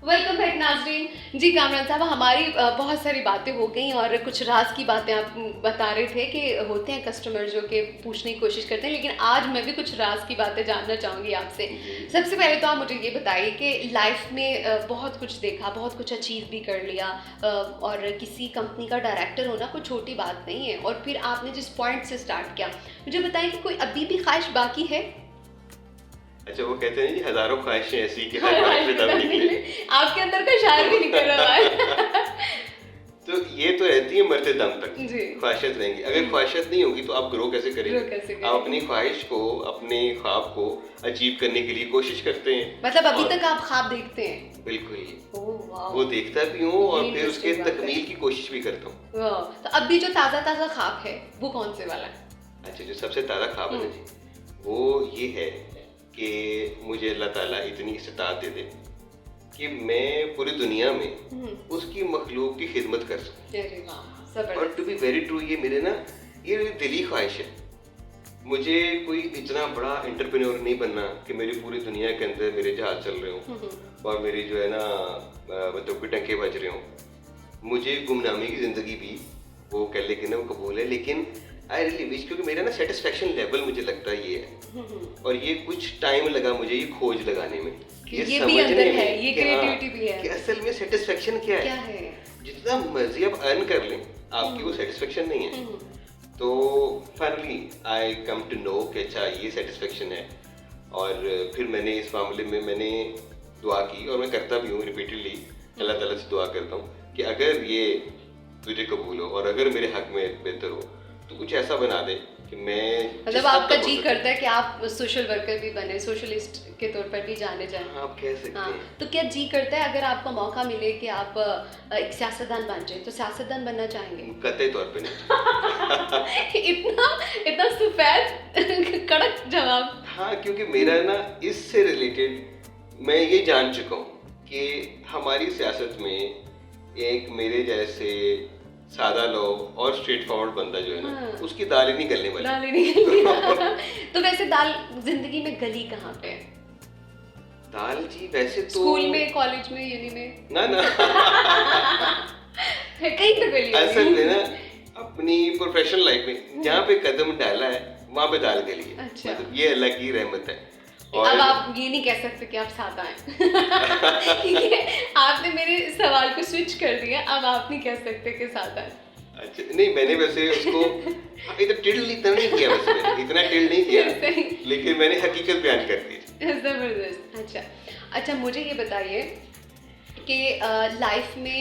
Welcome back नाजरीन। जी कामरान साहब, हमारी बहुत सारी बातें हो गई और कुछ राज की बातें आप बता रहे थे कि होते हैं कस्टमर जो कि पूछने की कोशिश करते हैं, लेकिन आज मैं भी कुछ राज की बातें जानना चाहूँगी आपसे। सबसे पहले तो आप मुझे ये बताइए कि लाइफ में बहुत कुछ देखा, बहुत कुछ अचीव भी कर लिया और किसी कंपनी का डायरेक्टर होना कोई छोटी बात नहीं है, और फिर आपने जिस पॉइंट से स्टार्ट किया, मुझे बताइए कि कोई अभी भी ख्वाहिश बाकी है? अच्छा, वो कहते हैं जी हजारों ख्वाहिशें ऐसी कि हर ख्वाहिश में दम निकले। आपके अंदर का शायर भी निकल रहा है। तो ये तो रहती है मरते दम तक जी। ख्वाहिशत रहेंगी। अगर ख्वाहिशत नहीं होगी तो आप ग्रो कैसे करेंगे? ग्रो कैसे करेंगे? आप अपनी ख्वाहिश को, अपने ख्वाब को अचीव करने के लिए कोशिश करते हैं। मतलब अभी तक आप ख्वाब देखते हैं? बिल्कुल। ओह वाह। वो देखता भी हूँ और ये फिर उसके interesting बात है। तकमील की कोशिश भी करता हूँ। वाह, तो अभी जो ताज़ा ताज़ा ख्वाब है वो कौन से वाला है? अच्छा, जो सबसे ताज़ा ख्वाब है ना जी, वो ये है कि मुझे अल्लाह ताला इतनी इस्तात दे दे कि मैं पूरी दुनिया में उसकी मखलूक की खिदमत कर सकूं। अरे वाह, और जबरदस्त। टू बी वेरी ट्रू, ये मेरे दिली ख्वाहिश है। मुझे कोई इतना बड़ा एंटरप्रेन्योर नहीं बनना कि मेरी पूरी दुनिया के अंदर मेरे जहाज चल रहे हों और मेरी जो है ना मतलब कि टंके बज रहे हों। मुझे गुमनामी की ज़िंदगी भी वो कह लेकिन वो कबूल है, लेकिन आई रियली विश, क्योंकि मेरा ना सेटिस्फेक्शन लेवल मुझे लगता है ये है। और ये कुछ टाइम लगा मुझे ये खोज लगाने में, ये भी समझने अंदर में है, ये कि हाँ, क्रिएटिविटी भी है। कि असल में सेटिस्फेक्शन क्या क्या है। है? जितना मर्जी आप अर्न कर लें, आपकी वो सेटिस्फेक्शन नहीं है। तो finally I come to know कि अच्छा ये सेटिस्फेक्शन है। और फिर मैंने इस मामले में मैंने दुआ की, और मैं करता भी हूँ रिपीटेडली, अल्लाह ताला से दुआ करता हूँ कि अगर ये तुझे कबूल हो और अगर मेरे हक में बेहतर हो तो कुछ ऐसा बना दे कि मैं मतलब आपका जी करता है कि आप सोशल वर्कर भी बने, सोशलिस्ट के तौर पर भी जाने जाएं। हाँ, आप कह सकते हाँ, हैं। तो क्या जी करता है अगर आपको मौका मिले कि आप एक सियासतदान बन जाए, तो सियासतदान बनना चाहेंगे? कतई तौर पे नहीं। इतना इतना सफेद कड़क जवाब। हाँ, क्योंकि मेरा ना इससे रिलेटेड मैं ये जान चुका हूँ कि हमारी सियासत में एक मेरे जैसे सादा लोग और स्ट्रेट फॉरवर्ड बंदा जो है ना, उसकी दाल ही नहीं गलने वाली। दाल ही नहीं। तो वैसे दाल जिंदगी में गली कहाँ पे है? दाल जी वैसे तो स्कूल में, कॉलेज में, यूनी में? ना कहीं तो गली असल में ना अपनी प्रोफेशनल लाइफ में जहाँ पे कदम डाला है वहाँ पे दाल गली है। अच्छा। मतलब ये अल्लाह की रहमत है। और अब आप ये नहीं कह सकते कि आप सादा हैं। क्योंकि आपने मेरे सवाल को स्विच कर दिया, अब आप नहीं कह सकते कि सादा है। अच्छा, नहीं मैंने वैसे उसको इतना टिल इतना नहीं किया, वैसे मैंने इतना टिल नहीं किया, लेकिन मैंने हकीकत बयान कर दी। जबरदस्त। अच्छा अच्छा, मुझे ये बताइए कि लाइफ में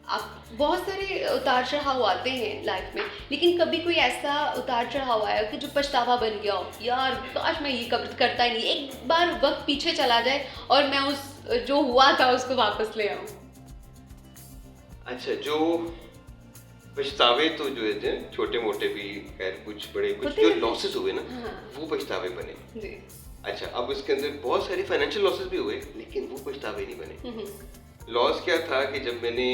आप बहुत सारे उतार चढ़ाव आते हैं लाइफ में, लेकिन कभी कोई ऐसा उतार चढ़ाव आया कि जो पछतावा बन गया हो, यार काश मैं ये कभी करता ही नहीं, एक बार वक्त पीछे चला जाए और मैं उस जो हुआ था उसको वापस ले आऊं? अच्छा, जो पछतावे तो जो है छोटे मोटे भी, खैर कुछ बड़े, कुछ जो लॉसेस हुए ना, वो पछतावे बने जी। अच्छा, अब इसके अंदर बहुत सारी फाइनेंशियल लॉसेस भी हुए, लेकिन वो पछतावे नहीं बने। लॉस क्या था कि जब मैंने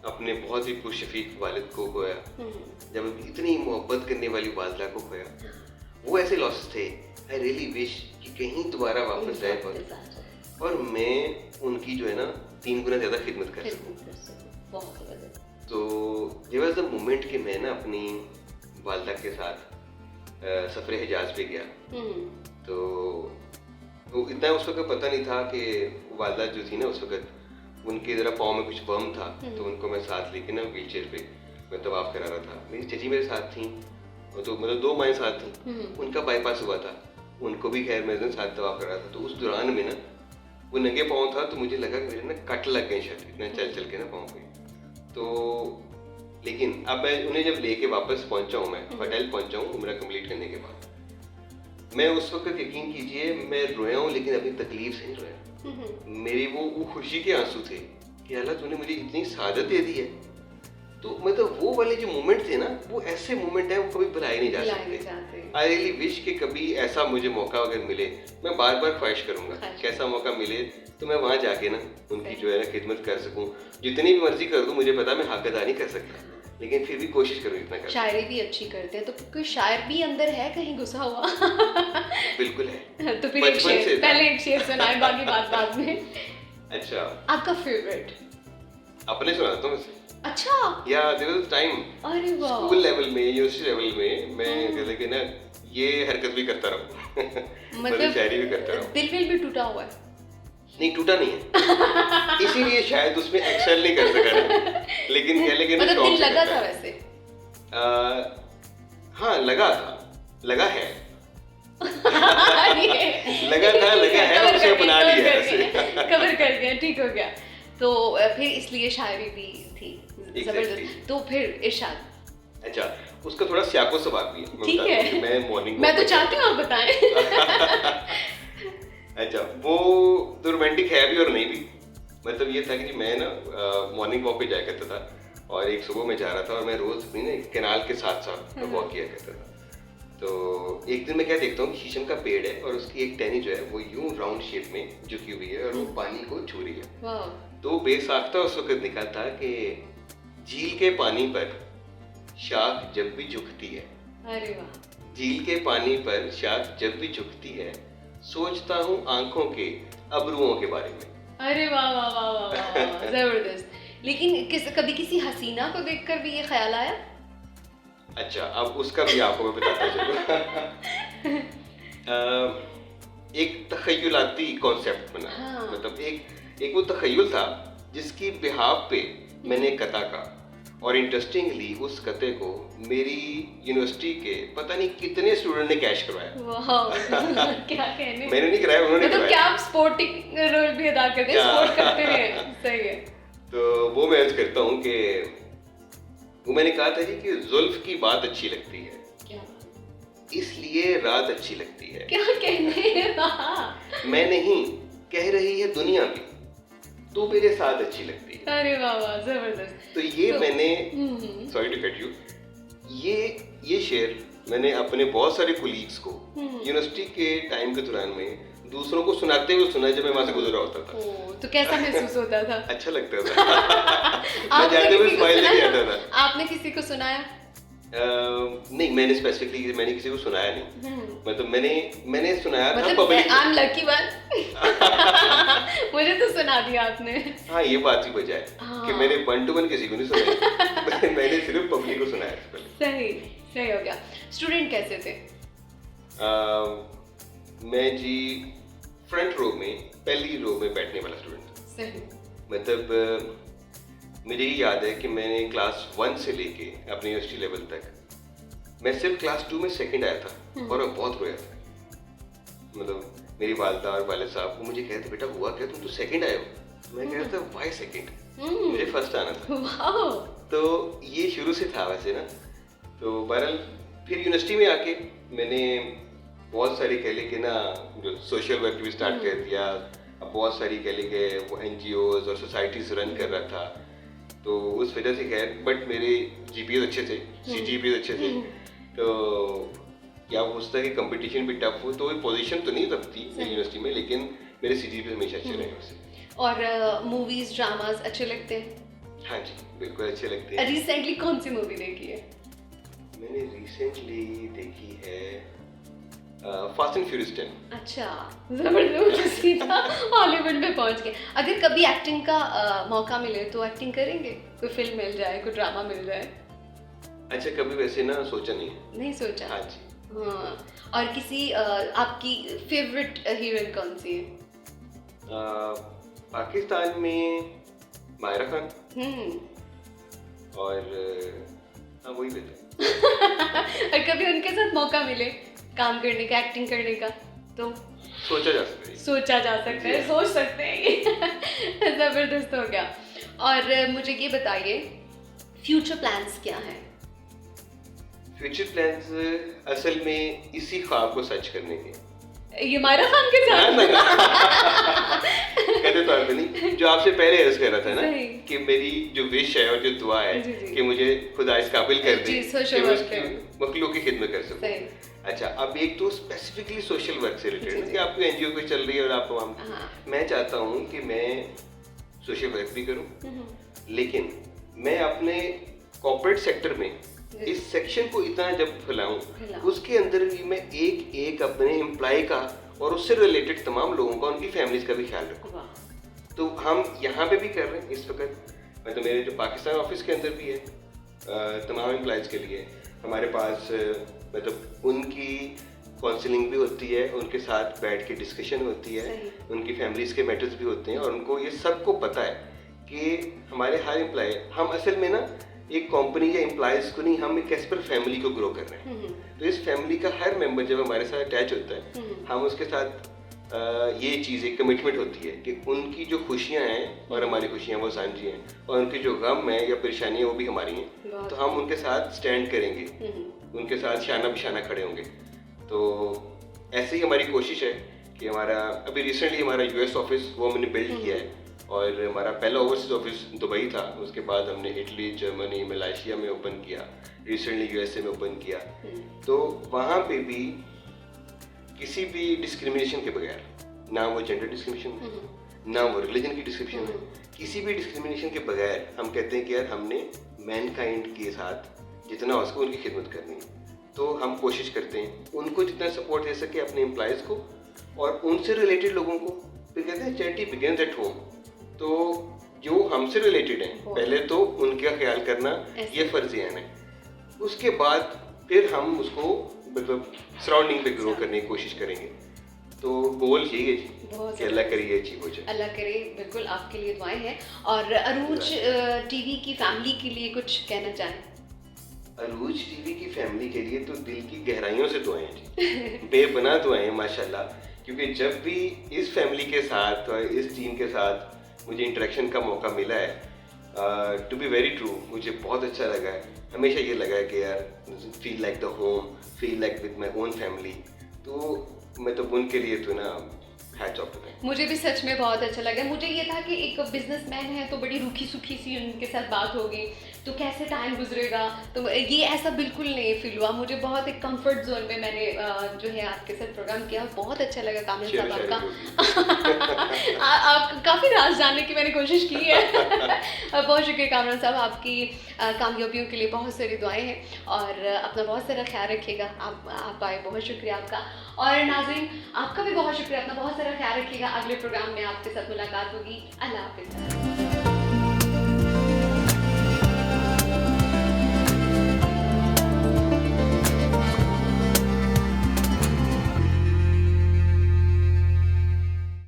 अपने बहुत ही पुरशफीक वालिद को खोया, जब इतनी मोहब्बत करने वाली वालिदा को खोया, वो ऐसे लॉसेस थे आई रियली विश कि कहीं दोबारा वापस जाए पर और मैं उनकी जो है ना 3 गुना ज़्यादा खिदमत कर सकूं। तो ये वाज द मोमेंट कि मैं ना अपनी वालिदा के साथ सफ़र हिजाज पे गया। तो इतना उस वक्त पता नहीं था कि वालिदा जो थी ना उस वक्त उनके ज़रा पाँव में कुछ बम था, तो उनको मैं साथ लेके ना व्हील चेयर पे मैं तवाफ़ करा रहा था। मेरी चची मेरे साथ थी, तो मतलब 2 माएँ साथ थी। उनका बाईपास हुआ था, उनको भी खैर मैं साथ तवाफ़ कर रहा था। तो उस दौरान में ना वो नंगे पाँव था, तो मुझे लगा कि मेरे ना कट लग गए शायद, इतना चल चल के ना पाँव पे। तो लेकिन अब मैं उन्हें जब लेके वापस पहुंचा हूँ, मैं होटल पहुंचा हूँ उम्रा कंप्लीट करने के बाद, मैं उस वक्त यकीन कीजिए मैं रोया हूँ, लेकिन अपनी तकलीफ से नहीं रोया। मेरी वो खुशी के आंसू थे कि अल्लाह तूने मुझे इतनी सादत दे दी है। तो मतलब वो वाले जो मोमेंट थे ना, वो ऐसे मोमेंट है, वो कभी भुलाए नहीं जा सकते। आई रियली विश कि कभी ऐसा मुझे मौका अगर मिले, मैं बार बार ख्वाहिश करूंगा कैसा मौका मिले तो मैं वहाँ जाके ना उनकी जो है ना खिदमत कर सकूं। जितनी भी मर्जी कर दूं, मुझे पता मैं हक अदा नहीं कर सकता, लेकिन फिर भी कोशिश करूँ इतना कर। शायरी भी अच्छी करते हैं, तो कोई शायर भी अंदर है कहीं घुसा हुआ? बिल्कुल है। तो फिर एक शेर, पहले एक शेर सुनाए, बाकी बात बाद में। अच्छा, आपका फेवरेट? अपने सुनाता हूँ वैसे। अच्छा, या देयर वाज टाइम अरे वाह, स्कूल लेवल में, यूनिवर्सिटी लेवल में मैं कहते कि ना ये हरकत भी करता रहूं मतलब शायरी भी करता रहूं। दिल विल भी टूटा हुआ है? नहीं, टूटा नहीं है इसीलिए शायद उसमें एक्सेल नहीं कर सका ना, लेकिन कह लेकिन मतलब दिल लगा था वैसे? हाँ लगा था, लगा है लगा था, लगा है, उसे अपना लिया ऐसे कवर कर गया, ठीक हो गया। तो फिर इसलिए शायरी भी थी जबरदस्त। तो फिर इरशाद। अच्छा, उसका थोड़ा स्याको स्वभाव भी है, ठीक है, मैं मॉर्निंग मैं तो चाहती हूँ आप बताएं। अच्छा, वो तो रोमांटिक है भी और नहीं भी। मतलब ये था कि मैं ना मॉर्निंग वॉक पे जाया करता था, और एक सुबह में जा रहा था और मैं रोज अपनी ना कैनाल के साथ साथ वॉक किया करता था। तो एक दिन मैं क्या देखता हूँ, शीशम का पेड़ है और उसकी एक टहनी जो है वो यूं राउंड शेप में झुकी हुई है और वो पानी को छू रही है। तो बेसाख्ता उस वक्त निकला था कि झील के पानी पर शाख जब भी झुकती है, अरे वाह, झील के पानी पर शाख जब भी झुकती है, सोचता हूँ आंखों के अबरुओं के बारे में। अरे वाह वाह वाह वाह वाह, जबरदस्त। लेकिन कभी किसी हसीना को देखकर भी ये ख्याल आया? अच्छा, अब उसका भी आपको मैं बताता चलूं। एक तखय्युलाती कॉन्सेप्ट बना। हाँ। मतलब एक वो तखय्युल था जिसकी बिहाफ पे मैंने कथा का, और इंटरेस्टिंगली उस कते को मेरी यूनिवर्सिटी के पता नहीं कितने स्टूडेंट ने कैश करवाया। वाह, क्या कहने। मैंने नहीं कराया, उन्होंने मतलब कराया। क्या आप स्पोर्टिंग रोल भी अदा करते हैं, स्पोर्ट करते हैं, सही है। तो वो मैं अर्ज करता हूँ कि वो मैंने कहा था जी कि जुल्फ की बात अच्छी लगती है, क्या इसलिए रात अच्छी लगती है। क्या कहने। मैं नहीं, कह रही है दुनिया भी, तो मेरे साथ अच्छी लगती है। अरे वाह वाह, जबरदस्त। तो ये मैंने, सॉरी टू कट यू, ये शेर मैंने अपने बहुत सारे कोलीग्स को यूनिवर्सिटी के टाइम के दौरान में दूसरों को सुनाते हुए सुना जब मैं वहां से गुजरा होता था। तो कैसा महसूस होता था? अच्छा लगता था। मैं जाते हुए स्माइल लेके आता था। आपने किसी को सुनाया? नहीं, मैंने स्पेसिफिकली मैंने किसी को सुनाया नहीं। मतलब मैंने सुनाया था public. I am lucky one. मुझे तो सुना दिया आपने। हाँ, ये बात ही वजह है कि मैंने 1 to 1 किसी को नहीं सुनाया। मैंने सिर्फ पब्लिक को सुनाया। सही हो गया। स्टूडेंट कैसे थे? मैं जी फ्रंट रो में, पहली रो में बैठने वाला स्टूडेंट था। सही। मतलब मुझे ये याद है कि मैंने क्लास 1 से लेके अपने यूनिवर्सिटी लेवल तक मैं सिर्फ क्लास 2 में सेकंड आया था, और मैं बहुत रोया था। मतलब मेरी वालिदा और वालिद साहब को मुझे कहते, बेटा हुआ क्या, तुम तो सेकंड आए हो? तो मैं कह रहा था व्हाई सेकंड, मुझे फर्स्ट आना था। तो ये शुरू से था वैसे ना। तो बहरहाल फिर यूनिवर्सिटी में आके मैंने बहुत सारी कह लेके ना जो सोशल वर्क भी स्टार्ट कर दिया। अब बहुत सारी कह लेके वो NGOs और सोसाइटीज रन कर रहा था, तो उस वजह से खैर, बट मेरे GPA अच्छे थे, CGPA अच्छे थे। तो क्या हो सकता है कि कंपटीशन भी टफ हो, तो पोजीशन तो नहीं तब थी यूनिवर्सिटी में, लेकिन मेरे CGPA हमेशा अच्छे रहे उससे। और मूवीज ड्रामास अच्छे लगते हैं? हाँ जी, बिल्कुल अच्छे लगते हैं। रिसेंटली कौन सी मूवी देखी है? मैंने रिसेंटली देखी है फास्ट एंड फ्यूरियस 10। अच्छा, जबरदस्त, सीधा हॉलीवुड में पहुंच गए। अगर कभी एक्टिंग का मौका मिले तो एक्टिंग करेंगे? कोई फिल्म मिल जाए, कोई ड्रामा मिल जाए? अच्छा, कभी वैसे ना सोचा नहीं है। नहीं सोचा? हाँ जी। हाँ। और किसी आपकी फेवरेट हीरोइन कौन सी है? पाकिस्तान में मायरा खान। और हाँ, वही बेहतर। और कभी उनके साथ मौका मिले काम करने का, एक्टिंग करने का, तो सोचा जा सकता है। सोचा जा सकता है, सोच सकते हैं। जबरदस्त हो गया। और मुझे ये बताइए, फ्यूचर प्लान्स क्या हैं? फ्यूचर प्लान्स असल में इसी ख्वाब को सच करने के। ये मायरा खान के साथ? कहते तौर पे नहीं, जो आपसे पहले अर्ज कर रहा था ना सही। कि मेरी जो विश है और जो दुआ है जी। कि मुझे खुदा इस काबिल कर दे जी, कि सोशल मैं वर्क उसकी करूं। मखलूक की खिदमत कर सकूं। सही। अच्छा, अब एक तो स्पेसिफिकली सोशल वर्क से जी, रिलेटेड जी। कि आपकी NGO कोई चल रही है और आपको हाँ। मैं चाहता हूँ कि मैं सोशल वर्क भी करूँ, लेकिन मैं अपने कॉर्पोरेट सेक्टर में इस सेक्शन को इतना जब फैलाऊं, उसके अंदर भी मैं एक अपने एम्प्लॉय का और उससे रिलेटेड तमाम लोगों का, उनकी फैमिलीज का भी ख्याल रखूं। तो हम यहाँ पे भी कर रहे हैं इस वक्त, मतलब मेरे जो पाकिस्तान ऑफिस के अंदर भी है तमाम एम्प्लॉयज़ के लिए हमारे पास मतलब उनकी काउंसलिंग भी होती है, उनके साथ बैठ के डिस्कशन होती है, उनकी फैमिलीज़ के मैटर्स भी होते हैं और उनको ये सबको पता है कि हमारे हर एम्प्लॉय, हम असल में ना एक कंपनी या एम्प्लॉयज़ को नहीं, हम एक एज पर फैमिली को ग्रो कर रहे हैं। तो इस फैमिली का हर मेंबर जब हमारे साथ अटैच होता है, हम उसके साथ ये चीज़ एक कमिटमेंट होती है कि उनकी जो खुशियाँ हैं और हमारी खुशियाँ वो साझी हैं, और उनके जो गम है या परेशानियाँ वो भी हमारी हैं। तो हम उनके साथ स्टैंड करेंगे, उनके साथ शाना बिशाना खड़े होंगे। तो ऐसे ही हमारी कोशिश है कि हमारा अभी रिसेंटली हमारा यूएस ऑफिस वो हमने बिल्ड किया है, और हमारा पहला ओवरसीज ऑफिस दुबई था, उसके बाद हमने इटली, जर्मनी, मलेशिया में ओपन किया, रिसेंटली यूएसए में ओपन किया। तो वहाँ पे भी किसी भी डिस्क्रिमिनेशन के बगैर, ना वो जेंडर डिस्क्रिमिनेशन ना वो रिलीजन की डिस्क्रिमिनेशन है, किसी भी डिस्क्रिमिनेशन के बगैर हम कहते हैं कि यार हमने मैनकाइंड के साथ जितना हो सके उनकी खिदमत करनी है। तो हम कोशिश करते हैं उनको जितना सपोर्ट दे सके अपने एम्प्लॉयज़ को, और उनसे रिलेटेड लोगों को। फिर कहते हैं चैरिटी बिगिंस एट होम। तो जो हमसे रिलेटेड हैं, पहले तो उनका ख्याल करना ये फर्ज है, उसके बाद फिर हम उसको मतलब सराउंडिंग पे ग्रो करने की कोशिश करेंगे। तो गोल यही है जी कि अल्लाह करे ये अचीव हो जाए। अल्लाह करे, बिल्कुल आपके लिए दुआएं हैं। और अरूज टीवी की फैमिली के लिए कुछ कहना चाहें? अरूज टीवी की फैमिली के लिए तो दिल की गहराइयों से दुआएं जी बेपनाह दुआएं माशाल्लाह, क्योंकि जब भी इस फैमिली के साथ और इस टीम के साथ मुझे इंटरेक्शन का मौका मिला है, टू बी वेरी ट्रू, मुझे बहुत अच्छा लगा है। हमेशा ये लगा है कि यार feel like the home, feel like with my own family. तो मैं तो उनके लिए तो ना हैट्स ऑफ टू देम। मुझे भी सच में बहुत अच्छा लगा। मुझे ये था कि एक बिजनेसमैन है तो बड़ी रूखी सूखी सी उनके साथ बात होगी, तो कैसे टाइम गुजरेगा, तो ये ऐसा बिल्कुल नहीं फील हुआ। मुझे बहुत एक कंफर्ट जोन में मैंने जो है आपके साथ प्रोग्राम किया, बहुत अच्छा लगा। कामिल साहब आपका आप काफ़ी राज जानने की मैंने कोशिश की है। बहुत शुक्रिया कामिल साहब, आपकी कामयाबियों के लिए बहुत सारी दुआएं हैं, और अपना बहुत सारा ख्याल रखिएगा। आप आए, बहुत शुक्रिया आपका। और नाज़रीन आपका भी बहुत शुक्रिया, अपना बहुत सारा ख्याल रखिएगा। अगले प्रोग्राम में आपके साथ मुलाकात होगी। अल्लाह हाफिज़।